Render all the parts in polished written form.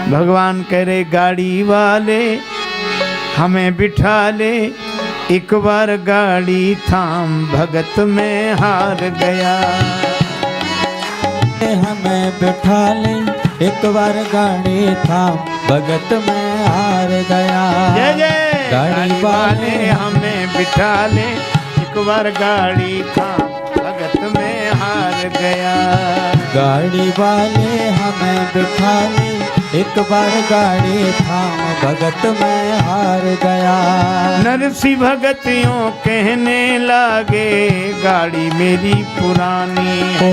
भगवान कह रहे गाड़ी वाले हमें बिठा ले, एक बार गाड़ी थाम भगत में हार गया। हमें बिठा ले, एक बार गाड़ी थाम भगत में हार गया। जय जय। गाड़ी वाले हमें बिठा ले, एक बार गाड़ी थाम भगत में हार गया। गाड़ी वाले हमें बिठा ले, एक बार गाड़ी थाम भगत में हार गया। नरसी भगत यूं कहने लागे, गाड़ी मेरी पुरानी। ओ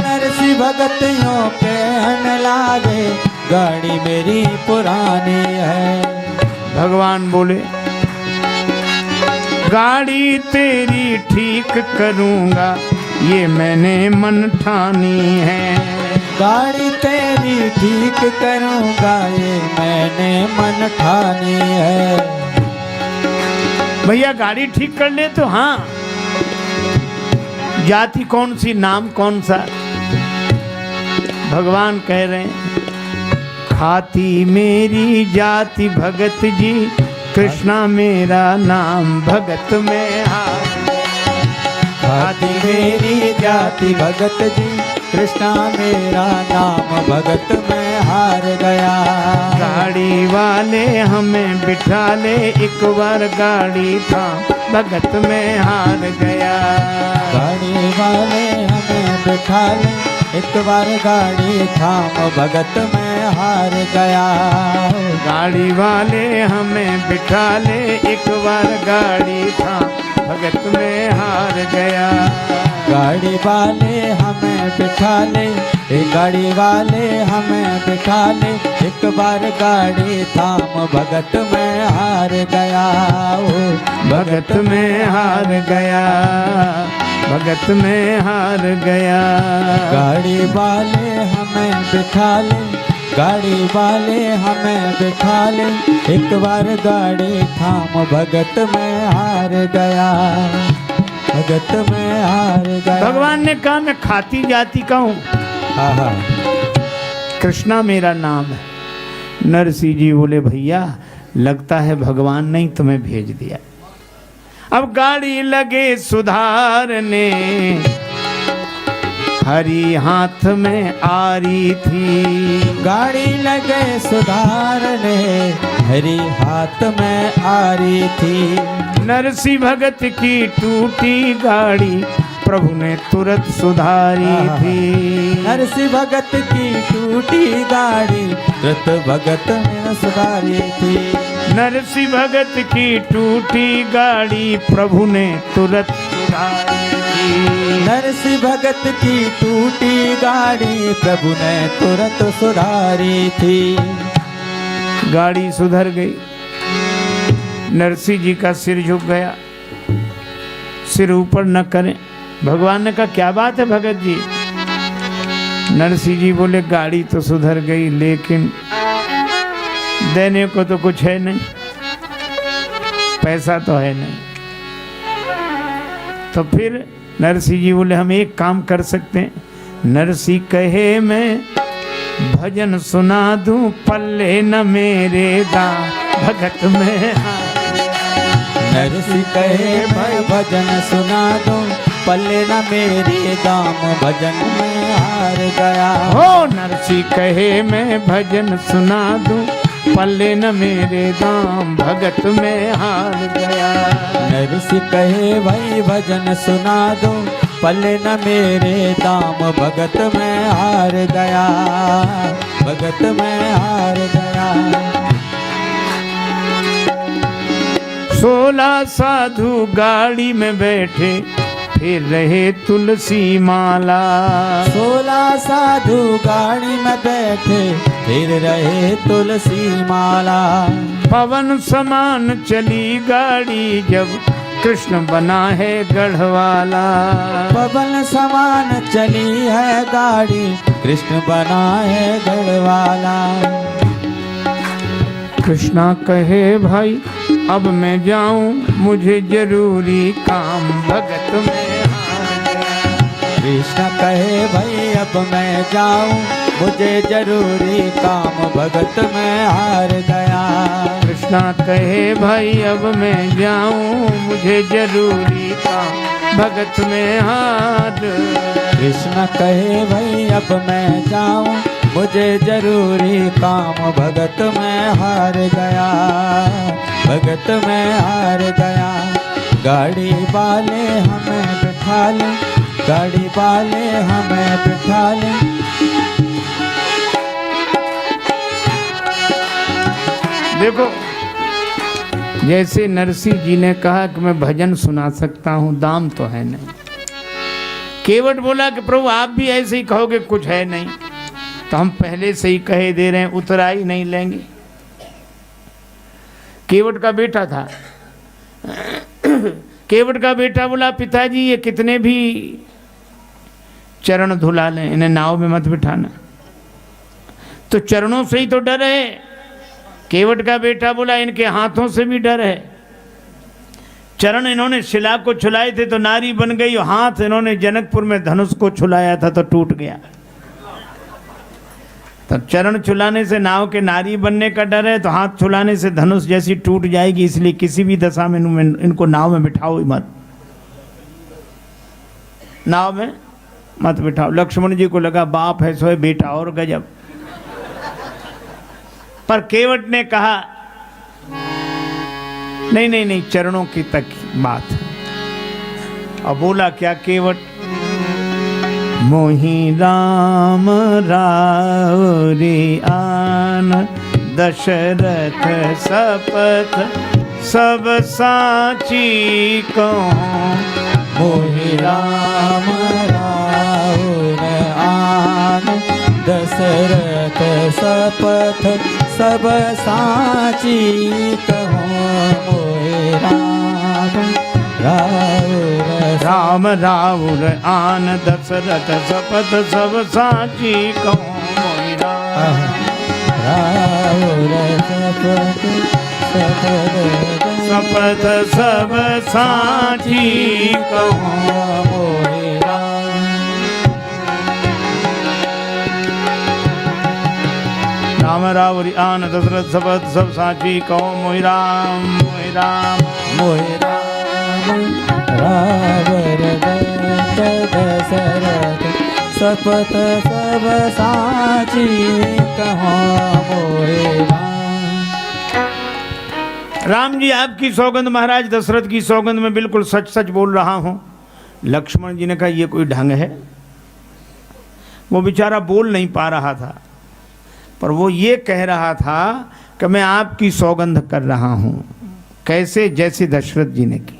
नरसी भगत यूं कहने लागे, गाड़ी मेरी पुरानी है। भगवान बोले गाड़ी तेरी ठीक करूंगा, ये मैंने मन ठानी है। गाड़ी तेरी ठीक करूंगा, ये मैंने मन ठानी है। भैया गाड़ी ठीक कर ले तो हाँ, जाति कौन सी, नाम कौन सा? भगवान कह रहे हैं खाती मेरी जाति भगत जी, कृष्णा मेरा नाम भगत में हार। खाती मेरी जाति भगत जी, कृष्णा मेरा नाम भगत में हार गया। गाड़ी वाले हमें बिठा ले, एक बार गाड़ी था भगत में हार गया। गाड़ी वाले हमें बिठा ले, एक बार गाड़ी थाम भगत में हार गया। गाड़ी वाले हमें बिठा ले, एक बार गाड़ी थाम भगत में हार गया। गाड़ी वाले हमें बिठा ले, एक गाड़ी वाले हमें बिठा ले, एक बार गाड़ी थाम भगत में हार गया। ओ भगत में हार गया, भगत में हार गया। गाड़ी वाले हमें बिठा ले, गाड़ी वाले हमें बिठा ले, एक बार गाड़ी थाम भगत में हार गया। भगत में हार गया। भगवान ने कहा मैं खाती जाति का हूँ, कृष्णा मेरा नाम है। नरसिंह जी बोले भैया लगता है भगवान ने तुम्हें भेज दिया। अब गाड़ी लगे सुधारने, हरी हाथ में आ रही थी। गाड़ी लगे सुधारने, हरी हाथ में आ रही थी। नरसिंह भगत की टूटी गाड़ी प्रभु ने तुरंत सुधारी थी। नरसिंह भगत की टूटी गाड़ी तुरंत भगत ने सुधारी थी। नरसिंह भगत की टूटी गाड़ी प्रभु ने तुरंत सुधारी थी। नरसिंह भगत की टूटी गाड़ी प्रभु ने तुरंत सुधारी थी। गाड़ी सुधर गई। नरसिंह जी का सिर झुक गया, सिर ऊपर न करें। भगवान ने कहा क्या बात है भगत जी? नरसिंह जी बोले गाड़ी तो सुधर गई लेकिन देने को तो कुछ है नहीं, पैसा तो है नहीं। तो फिर नरसिंह जी बोले हम एक काम कर सकते हैं। नरसिंह कहे मैं भजन सुना दूं, पल्ले न मेरे दाम भगत में। नरसिंह कहे मैं भजन सुना दूं, पल्ले न मेरे दाम भजन में हार गया। हो नरसिंह कहे मैं भजन सुना दूं, पल्ले न मेरे दाम भगत में हार गया। नरसिंह कहे भाई भजन सुना दूं, पल्ले न मेरे दाम भगत में हार गया। भगत में हार गया। 16 साधु गाड़ी में बैठे फिर रहे तुलसी माला। 16 साधु गाड़ी में बैठे फिर रहे तुलसी माला। पवन समान चली गाड़ी जब कृष्ण बना है गढ़वाला। पवन समान चली है गाड़ी, कृष्ण बना है गढ़वाला। कृष्णा कहे भाई अब मैं जाऊं, मुझे जरूरी काम भगत में हार गया। कृष्ण कहे भाई अब मैं जाऊं, मुझे जरूरी काम भगत में हार गया। कृष्णा कहे भाई अब मैं जाऊं, मुझे जरूरी काम भगत में हार। कृष्ण कहे भाई अब मैं जाऊं, मुझे जरूरी काम भगत में हार गया, भगत में हार गया। गाड़ी वाले हमें बिठा ले, गाड़ी वाले हमें बिठा ले। देखो, जैसे नरसिंह जी ने कहा कि मैं भजन सुना सकता हूं, दाम तो है नहीं। केवट बोला कि प्रभु आप भी ऐसे ही कहोगे कुछ है नहीं, तो हम पहले से ही कहे दे रहे हैं, उतरा ही नहीं लेंगे। केवट का बेटा था। केवट का बेटा बोला पिताजी ये कितने भी चरण धुला लें, इन्हें नाव में मत बिठाना। तो चरणों से ही तो डर है। केवट का बेटा बोला इनके हाथों से भी डर है। चरण इन्होंने शिला को छुलाए थे तो नारी बन गई, और हाथ इन्होंने जनकपुर में धनुष को छुलाया था तो टूट गया। तो चरण छुलाने से नाव के नारी बनने का डर है, तो हाथ छुलाने से धनुष जैसी टूट जाएगी, इसलिए किसी भी दशा में इनको नाव में बिठाओ ही मत, नाव में मत बिठाओ। लक्ष्मण जी को लगा बाप है सोए बेटा और गजब। पर केवट ने कहा नहीं नहीं नहीं, चरणों की तक बात है। अब बोला क्या केवट, मोहि राम राउरी आन, दशरथ सपथ सब साची कहूं। मोहि राम राउर आन, दशरथ सपथ सब साची कहूं। मोहि राम राउर आन, दशरथ सपथ सब साची कहूं। मोहि राउर सपथ सब साची कहूं। मोहि राम राउर आन, दशरथ सपथ सब साची कहूं। मोहि राम, मोहि राम, मोहि रावण दशरथ सपथ सब साची कहूं। मोहि राम जी आपकी सौगंध महाराज, दशरथ की सौगंध में बिल्कुल सच सच बोल रहा हूं। लक्ष्मण जी ने कहा ये कोई ढंग है? वो बेचारा बोल नहीं पा रहा था, पर वो ये कह रहा था कि मैं आपकी सौगंध कर रहा हूं। कैसे? जैसे दशरथ जी ने की,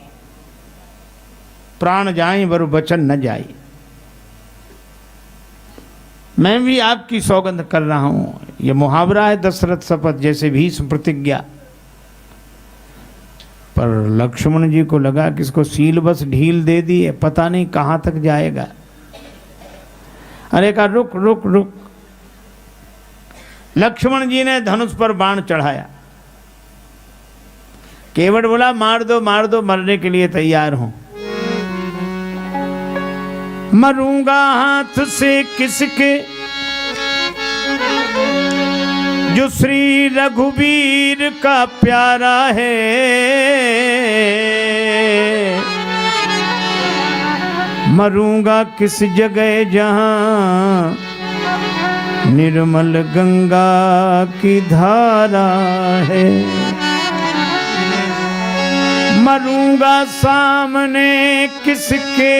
प्राण जाए वर वचन न जाए। मैं भी आपकी सौगंध कर रहा हूं। ये मुहावरा है दशरथ शपथ, जैसे भीष्म प्रतिज्ञा। पर लक्ष्मण जी को लगा कि इसको सील बस ढील दे दी है, पता नहीं कहां तक जाएगा। अरे कहा रुक रुक रुक। लक्ष्मण जी ने धनुष पर बाण चढ़ाया। केवट बोला मार दो मार दो, मरने के लिए तैयार हूं। मरूंगा हाथ से किसके, जो श्री रघुवीर का प्यारा है। मरूंगा किस जगह जहां निर्मल गंगा की धारा है। मरूंगा सामने किसके,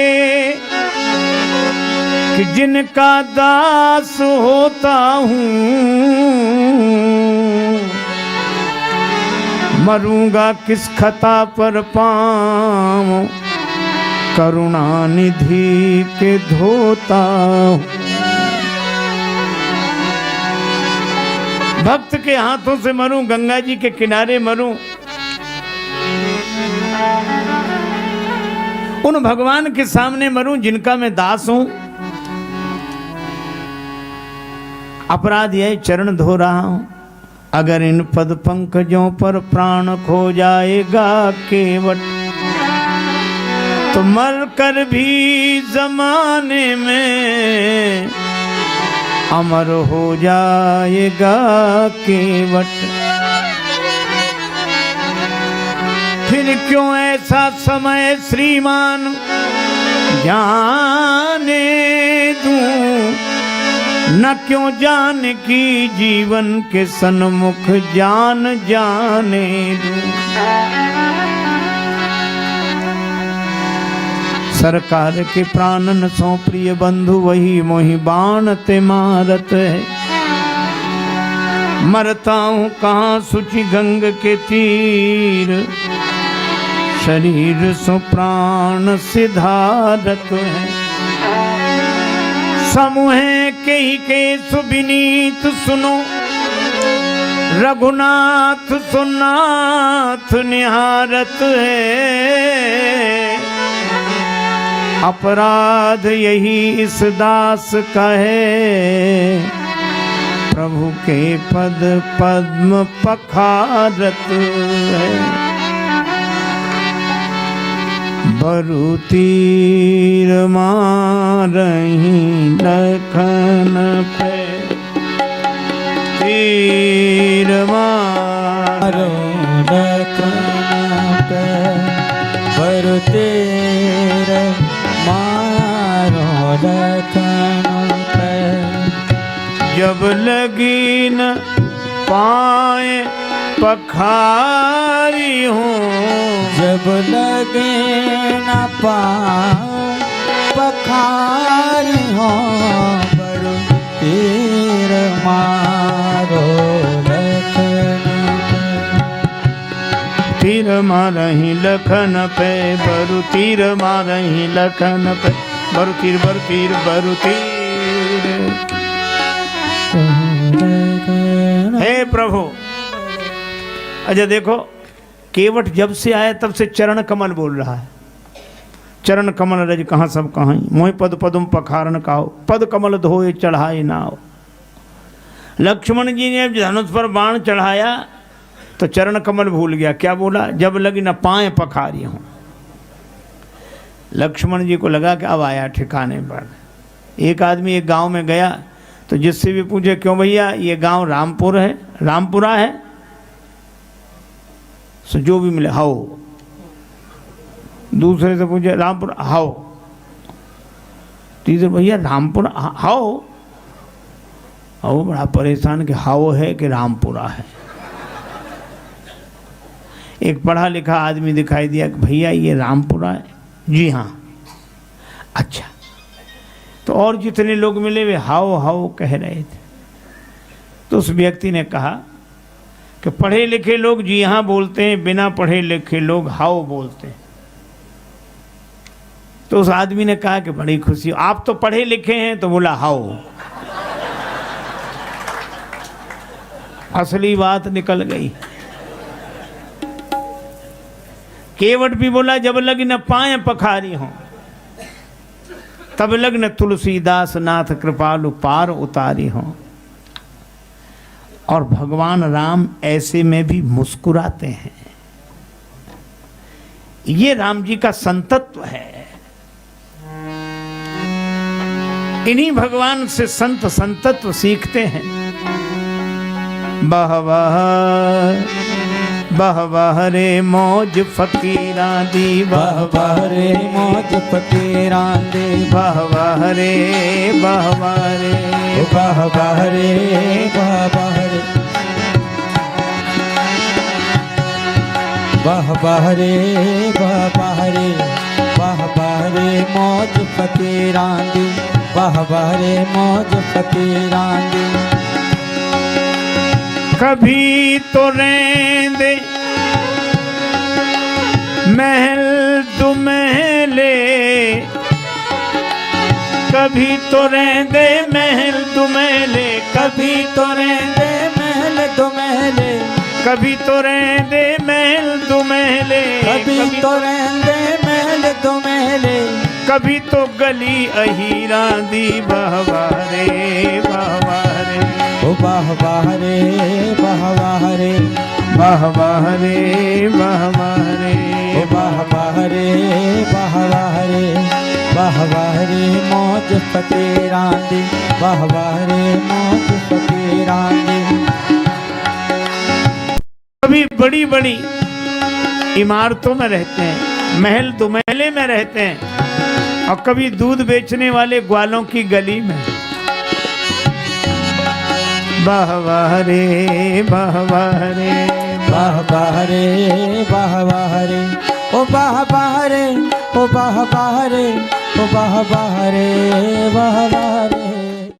कि जिनका दास होता हूँ। मरूंगा किस खता पर पाँव, करुणा निधि के धोता हूँ। भक्त के हाथों से मरूं, गंगा जी के किनारे मरूं, उन भगवान के सामने मरूं जिनका मैं दास हूं। अपराध यह चरण धो रहा हूं। अगर इन पद पंकजों पर प्राण खो जाएगा केवट, तो मर कर भी जमाने में अमर हो जाएगा केवट। फिर क्यों ऐसा समय श्रीमान जाने दूं, न क्यों जान की जीवन के सन्मुख जान जाने दूं। सरकार के प्राणन सो प्रिय बंधु वही मोहि बाण ते मारत है। मरता हूँ कहाँ सुचि गंग के तीर, शरीर सो प्राण सिधारत है। समूह के सुबिनीत सुनो, रघुनाथ सुनाथ निहारत है। अपराध यही इस दास का है, प्रभु के पद पद्म पखारत है। बरु तीर मारही लखन पे, तीर मारो लखन पे, बरु तीर मारो लखन पे। जब लगी न पाए पखारी हूँ, जब लगे न पाए पखारी हूँ, बरु तीर मारो लखन पे। तीर मारही लखन पे, बरु तीर मारही लखन पे। बरु तीर बरु तीर बरु तीर। हे प्रभु, अच्छा देखो, केवट जब से आया तब से चरण कमल बोल रहा है। चरण कमल रज कहाँ सब कहाँ, मोहि पद पदुम पखारन काओ, पद कमल धोए चढ़ाए नाओ। लक्ष्मण जी ने जब धनुष पर बाण चढ़ाया तो चरण कमल भूल गया। क्या बोला? जब लगी न पाए पखारी हूँ। लक्ष्मण जी को लगा कि अब आया ठिकाने पर। एक आदमी एक गांव में गया तो जिससे भी पूछे, क्यों भैया ये गांव रामपुर है, रामपुरा है? सो जो भी मिले हाओ। दूसरे से पूछे, रामपुर हाओ। तीसरे, भैया रामपुर हाओ। हाओ बड़ा परेशान कि हाओ है कि रामपुरा है। एक पढ़ा लिखा आदमी दिखाई दिया कि भैया ये रामपुरा है। जी हाँ। अच्छा। तो और जितने लोग मिले वे हाओ हाओ कह रहे थे। तो उस व्यक्ति ने कहा कि पढ़े लिखे लोग जी हाँ बोलते हैं, बिना पढ़े लिखे लोग हाओ बोलते हैं। तो उस आदमी ने कहा कि बड़ी खुशी, आप तो पढ़े लिखे हैं? तो बोला हाओ। असली बात निकल गई। केवट भी बोला, जब लग न पाए पखारी हों, तब लग न तुलसीदास नाथ कृपालु पार उतारी हों। और भगवान राम ऐसे में भी मुस्कुराते हैं। ये राम जी का संतत्व है। इन्हीं भगवान से संत संतत्व सीखते हैं। बह बह रे मौज फकीरा दी, बह रे मौज फकीरा दी, बह रे बह रे बह रे बह रे बह रे बह रे मौज फकीरा दी, बह रे मौज फकीरा दी। कभी तो रेंदे महल दुमहले, कभी तो रेंदे महल दुमहले, कभी तो रेंदे महल दुमहले, कभी तो रेंदे महल दुमहले, कभी तो रेंदे महल दुमहले, कभी तो गली अहीरा दी। बहवा रे बहवा रे, ओ बहवा रे बहवा रे, बहवा रे बहवा रे, ओ बहवा रे बहवा रे, वाह वाह रे मौज फकीरां दी, वाह वाह रे मौज फकीरां दी। कभी बड़ी बड़ी इमारतों में रहते हैं, महल दुमहले में रहते हैं, और कभी दूध बेचने वाले ग्वालों की गली में। वाह वाह रे वाह वाह रे वाह वाह रे वाह वाह रे, ओ वाह वाह रे, ओ वाह वाह रे, ओ वाह वाह रे वाह वाह रे।